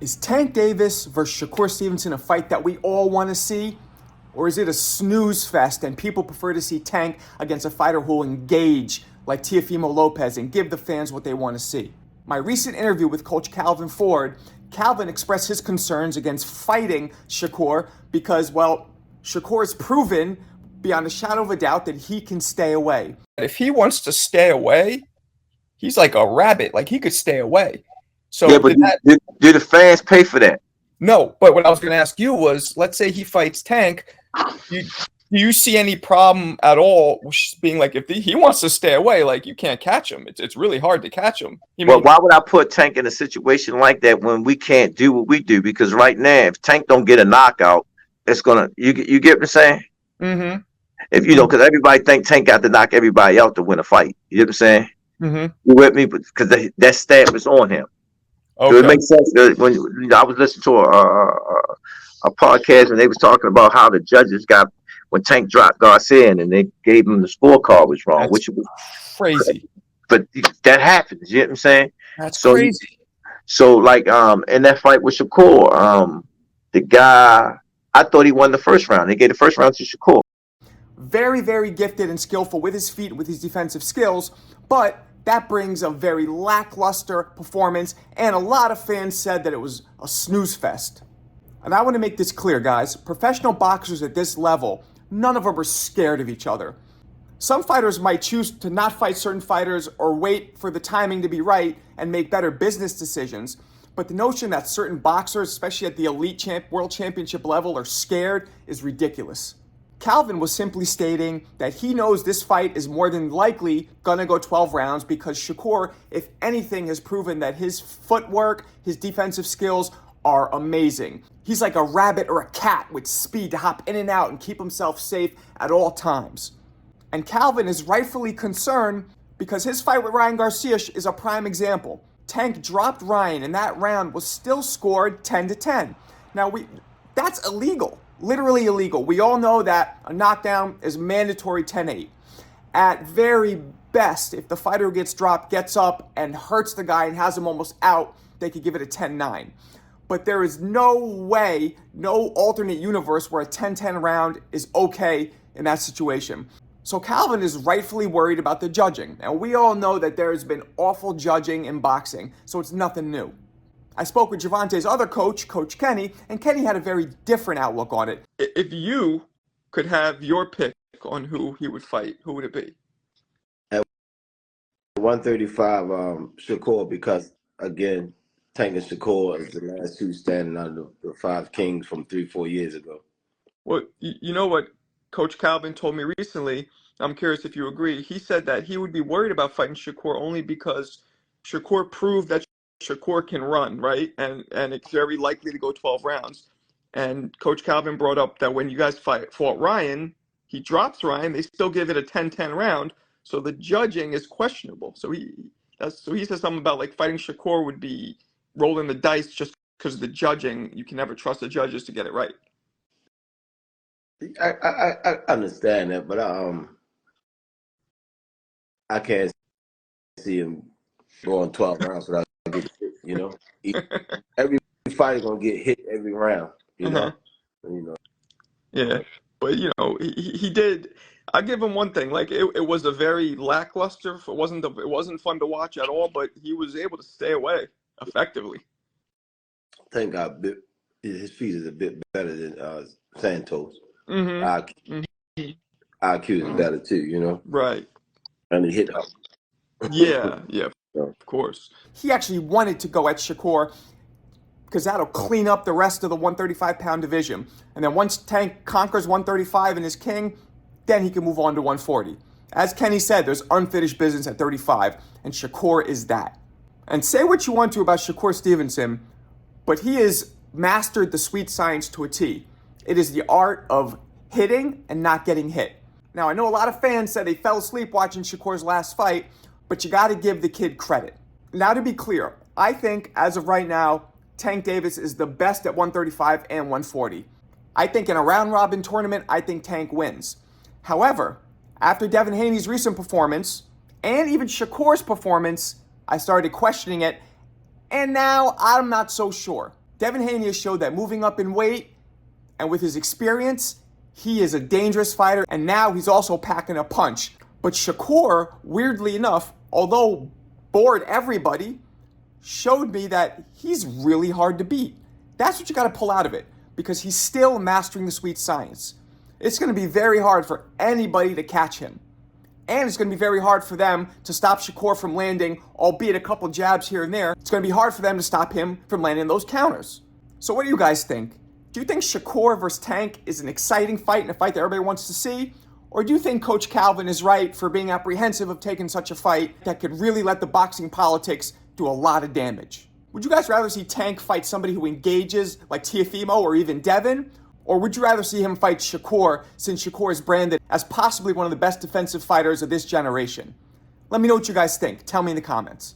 Is Tank Davis versus Shakur Stevenson a fight that we all want to see? Or is it a snooze fest and people prefer to see Tank against a fighter who will engage like Teofimo Lopez and give the fans what they want to see? My recent interview with Coach Calvin Ford, Calvin expressed his concerns against fighting Shakur because, well, Shakur has proven beyond a shadow of a doubt that he can stay away. If he wants to stay away, he's like a rabbit. Like, he could stay away. So Yeah, but do the fans pay for that? No, but what I was going to ask you was, let's say he fights Tank. Do you see any problem at all being like, if he wants to stay away, like, you can't catch him. It's really hard to catch him. Well, why would I put Tank in a situation like that when we can't do what we do? Because right now, if Tank don't get a knockout, it's gonna you get what I'm saying? Mm-hmm. If because everybody think Tank got to knock everybody out to win a fight. You know what I'm saying? Mm-hmm. You with me? Because that stab is on him. Okay. So it makes sense when I was listening to a podcast and they was talking about how the judges got when Tank dropped Garcia and they gave him the scorecard was wrong, That's which was crazy. But that happens. You know what I'm saying? That's crazy. So like in that fight with Shakur, the guy, I thought he won the first round. They gave the first round to Shakur. Very, very gifted and skillful with his feet, with his defensive skills, but that brings a very lackluster performance, and a lot of fans said that it was a snooze fest. And I want to make this clear, guys. Professional boxers at this level, none of them are scared of each other. Some fighters might choose to not fight certain fighters or wait for the timing to be right and make better business decisions. But the notion that certain boxers, especially at the elite world championship level, are scared is ridiculous. Calvin was simply stating that he knows this fight is more than likely gonna go 12 rounds because Shakur, if anything, has proven that his footwork, his defensive skills are amazing. He's like a rabbit or a cat with speed to hop in and out and keep himself safe at all times. And Calvin is rightfully concerned because his fight with Ryan Garcia is a prime example. Tank dropped Ryan and that round was still scored 10-10. Now that's illegal. Literally illegal. We all know that a knockdown is mandatory 10-8. At very best, if the fighter who gets dropped gets up and hurts the guy and has him almost out, they could give it a 10-9. But there is no way, no alternate universe where a 10-10 round is okay in that situation. So Calvin is rightfully worried about the judging. And we all know that there has been awful judging in boxing, so it's nothing new. I spoke with Gervonta's other coach, Coach Kenny, and Kenny had a very different outlook on it. If you could have your pick on who he would fight, who would it be? At 135, Shakur, because, again, Tank and Shakur is the last two standing out of the five kings from 3-4 years ago. Well, you know what Coach Calvin told me recently? I'm curious if you agree. He said that he would be worried about fighting Shakur only because Shakur proved that Shakur can run, right? And it's very likely to go 12 rounds. And Coach Calvin brought up that when you guys fought Ryan, he drops Ryan, they still give it a 10-10 round, so the judging is questionable. So he says something about like fighting Shakur would be rolling the dice just because of the judging. You can never trust the judges to get it right. I understand that, but I can't see him going 12 rounds without getting hit. You know, every fighter gonna get hit every round. You know, Yeah, but he did. I give him one thing. Like it was a very lackluster. It wasn't fun to watch at all. But he was able to stay away effectively. Thank God, his feet is a bit better than Santos. Mm-hmm. IQ is better too, you know. Right. And he hit up. Yeah, of course. He actually wanted to go at Shakur because that'll clean up the rest of the 135-pound division. And then once Tank conquers 135 and is king, then he can move on to 140. As Kenny said, there's unfinished business at 35, and Shakur is that. And say what you want to about Shakur Stevenson, but he has mastered the sweet science to a T. It is the art of hitting and not getting hit. Now, I know a lot of fans said they fell asleep watching Shakur's last fight, but you got to give the kid credit. Now, to be clear, I think, as of right now, Tank Davis is the best at 135 and 140. I think in a round-robin tournament, I think Tank wins. However, after Devin Haney's recent performance, and even Shakur's performance, I started questioning it, and now I'm not so sure. Devin Haney has showed that moving up in weight and with his experience, he is a dangerous fighter, and now he's also packing a punch. But Shakur, weirdly enough, although bored everybody, showed me that he's really hard to beat. That's what you got to pull out of it, because he's still mastering the sweet science. It's going to be very hard for anybody to catch him. And it's going to be very hard for them to stop Shakur from landing, albeit a couple jabs here and there. It's going to be hard for them to stop him from landing those counters. So what do you guys think? Do you think Shakur versus Tank is an exciting fight and a fight that everybody wants to see? Or do you think Coach Calvin is right for being apprehensive of taking such a fight that could really let the boxing politics do a lot of damage? Would you guys rather see Tank fight somebody who engages like Teofimo or even Devin? Or would you rather see him fight Shakur, since Shakur is branded as possibly one of the best defensive fighters of this generation? Let me know what you guys think. Tell me in the comments.